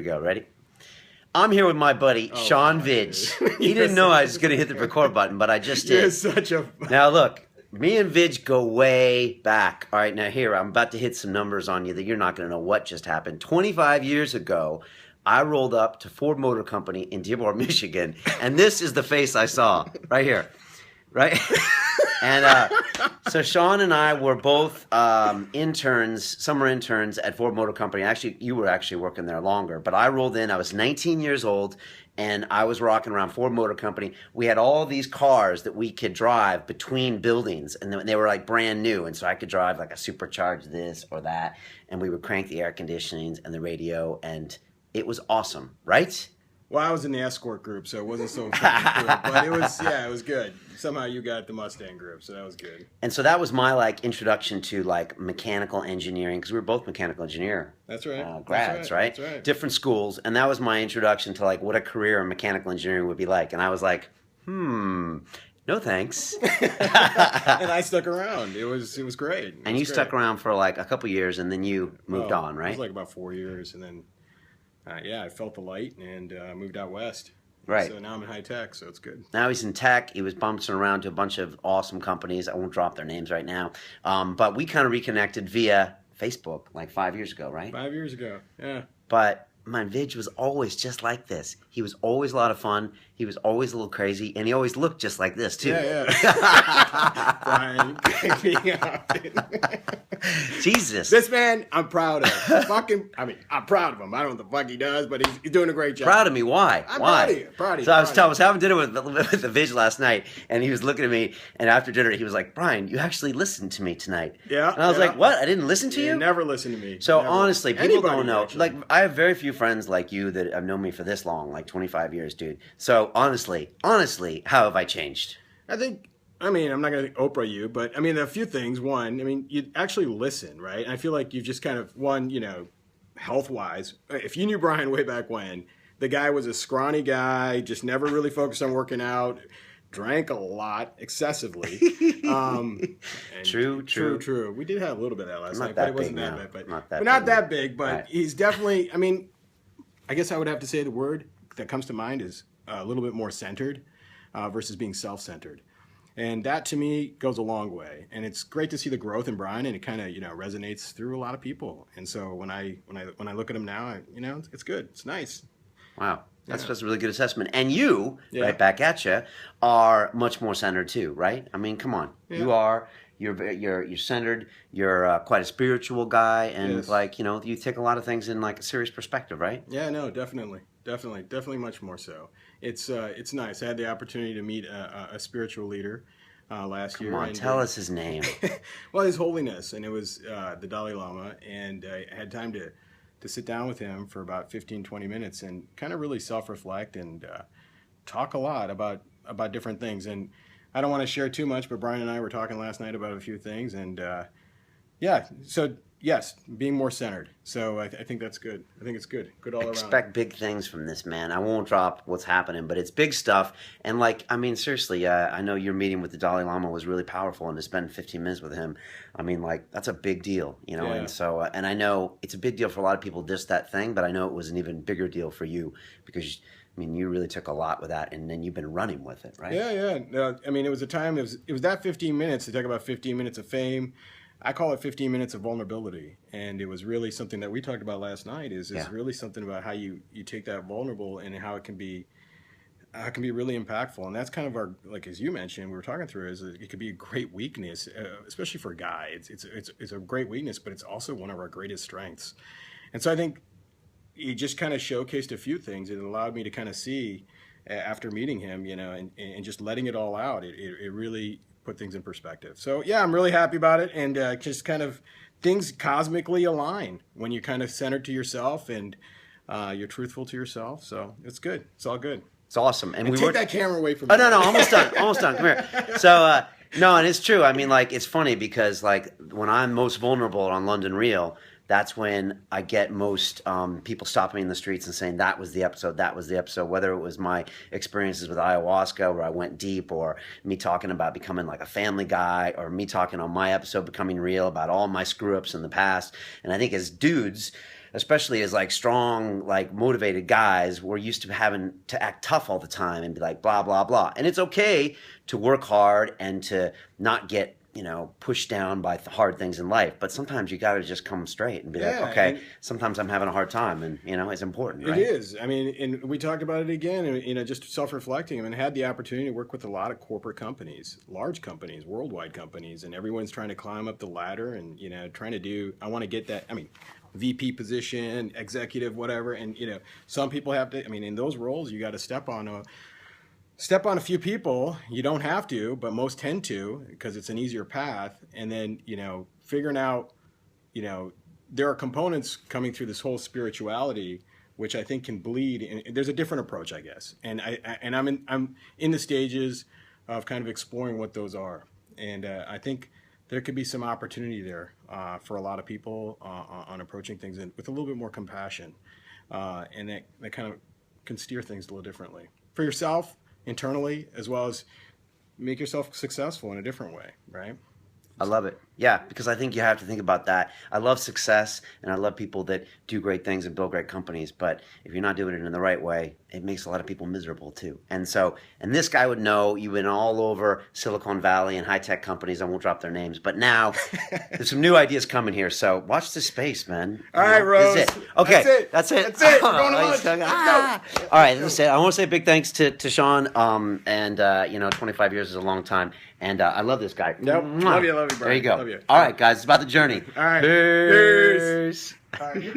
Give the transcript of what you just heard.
we go. Ready? I'm here with my buddy, Shawn Vij. He didn't know I was going to hit the record button, but I just did. You're such a... Now, look, me and Vij go way back. All right, now here, I'm about to hit some numbers on you that you're not going to know what just happened. 25 years ago, I rolled up to Ford Motor Company in Dearborn, Michigan, and this is the face I saw right here, right? And so Shawn and I were both interns, summer interns at Ford Motor Company. Actually, you were actually working there longer, but I rolled in. I was 19 years old, and I was rocking around Ford Motor Company. We had all these cars that we could drive between buildings, and they were like brand new. And so I could drive like a supercharged this or that, and we would crank the air conditionings and the radio, and it was awesome, right? Well, I was in the escort group, so it wasn't so fucking cool, but it was good. Somehow you got the Mustang group, so that was good. And so that was my like introduction to like mechanical engineering, because we were both mechanical engineer. That's right. Grads, right? That's right. Different schools, and that was my introduction to like what a career in mechanical engineering would be like. And I was like, no thanks. And I stuck around. It was great. And you stuck around for like a couple years, and then you moved on, right? It was like about 4 years, and then I felt the light and moved out west. Right. So now I'm in high tech, so it's good. Now he's in tech. He was bouncing around to a bunch of awesome companies. I won't drop their names right now. But we kind of reconnected via Facebook like 5 years ago, right? 5 years ago, yeah. But my Vij was always just like this. He was always a lot of fun. He was always a little crazy, and he always looked just like this too. Yeah. Brian, Jesus. This man, I'm proud of. I'm proud of him. I don't know what the fuck he does, but he's doing a great job. Proud of me? Why? I'm Why? Proud of you. So I was having dinner with the Vij last night, and he was looking at me, and after dinner, he was like, "Brian, you actually listened to me tonight." Yeah. And I was like, "What? I didn't listen to you?" Never listen to me. So never. honestly, people don't know. Actually. Like, I have very few friends like you that have known me for this long, like 25 years, dude. So honestly, how have I changed? I'm not going to Oprah you, but a few things. One, you actually listen, right? And I feel like you've just kind of, health-wise, if you knew Brian way back when, the guy was a scrawny guy, just never really focused on working out, drank a lot, excessively. True. We did have a little bit of that last night, but it wasn't that bad. But not that big, but right. He's definitely, I guess I would have to say the word that comes to mind is a little bit more centered versus being self-centered. And that to me goes a long way. And it's great to see the growth in Brian, and it kind of, resonates through a lot of people. And so when I look at him now, it's good. It's nice. Wow. That's a really good assessment. And you, right back at you, are much more centered too, right? Come on. Yeah. You are. You're centered. You're quite a spiritual guy, and yes. You take a lot of things in like a serious perspective, right? Yeah, no, definitely much more so. It's nice. I had the opportunity to meet a spiritual leader last year. Come on, tell us his name. Well, His Holiness, and it was the Dalai Lama, and I had time to sit down with him for about 15-20 minutes and kind of really self-reflect and talk a lot about different things. And I don't want to share too much, but Brian and I were talking last night about a few things, and so yes, being more centered. So I think that's good. I think it's good all around. Expect big things from this man. I won't drop what's happening, but it's big stuff. And seriously, I know your meeting with the Dalai Lama was really powerful, and to spend 15 minutes with him, that's a big deal, Yeah. And so, and I know it's a big deal for a lot of people, just that thing, but I know it was an even bigger deal for you because you really took a lot with that, and then you've been running with it, right? Yeah. No, it was a time. It was that 15 minutes to talk about 15 minutes of fame. I call it 15 minutes of vulnerability, and it was really something that we talked about last night. Is really something about how you take that vulnerable and how it can be really impactful. And that's kind of our, like as you mentioned, we were talking through, is it could be a great weakness, especially for a guy. It's a great weakness, but it's also one of our greatest strengths. And so I think he just kind of showcased a few things. It allowed me to kind of see after meeting him, and just letting it all out. It really put things in perspective. So yeah, I'm really happy about it, and just kind of things cosmically align when you're kind of centered to yourself and you're truthful to yourself. So it's good. It's all good. It's awesome. And we take that camera away from me. Oh no, almost done. Come here. So no, and it's true. It's funny because when I'm most vulnerable on London Real, that's when I get most people stopping me in the streets and saying, that was the episode, whether it was my experiences with ayahuasca where I went deep, or me talking about becoming like a family guy, or me talking on my episode Becoming Real about all my screw-ups in the past. And I think as dudes, especially as like strong, like motivated guys, we're used to having to act tough all the time and be like blah blah blah. And it's okay to work hard and to not get, you know, pushed down by hard things in life, but sometimes you got to just come straight and be like, okay, sometimes I'm having a hard time, and you know, it's important, right? It is. I mean, and we talked about it again, and you know, just self-reflecting. I mean, I had the opportunity to work with a lot of corporate companies, large companies, worldwide companies, and everyone's trying to climb up the ladder and, you know, trying to do, I want to get that, I mean, VP position, executive, whatever, and you know, some people have to, I mean, in those roles, you got to step on a few people. You don't have to, but most tend to, because it's an easier path. And then, you know, figuring out, you know, there are components coming through this whole spirituality, which I think can bleed. And there's a different approach, I guess. And I'm in the stages of kind of exploring what those are. And I think there could be some opportunity there for a lot of people on approaching things with a little bit more compassion. And that kind of can steer things a little differently for yourself, internally, as well as make yourself successful in a different way, right? I love it. Yeah, because I think you have to think about that. I love success, and I love people that do great things and build great companies, but if you're not doing it in the right way, it makes a lot of people miserable too. And so, and this guy would know, you've been all over Silicon Valley and high-tech companies. I won't drop their names, but now there's some new ideas coming here, so watch this space, man. All right, Rose. That's it. Okay, that's it. We're going to lunch. All right, that's it. I want to say a big thanks to Shawn, and you know, 25 years is a long time, and I love this guy. Nope. Love you, bro. There you go. Love you. All right, guys, it's about the journey. All right. Peace. All right.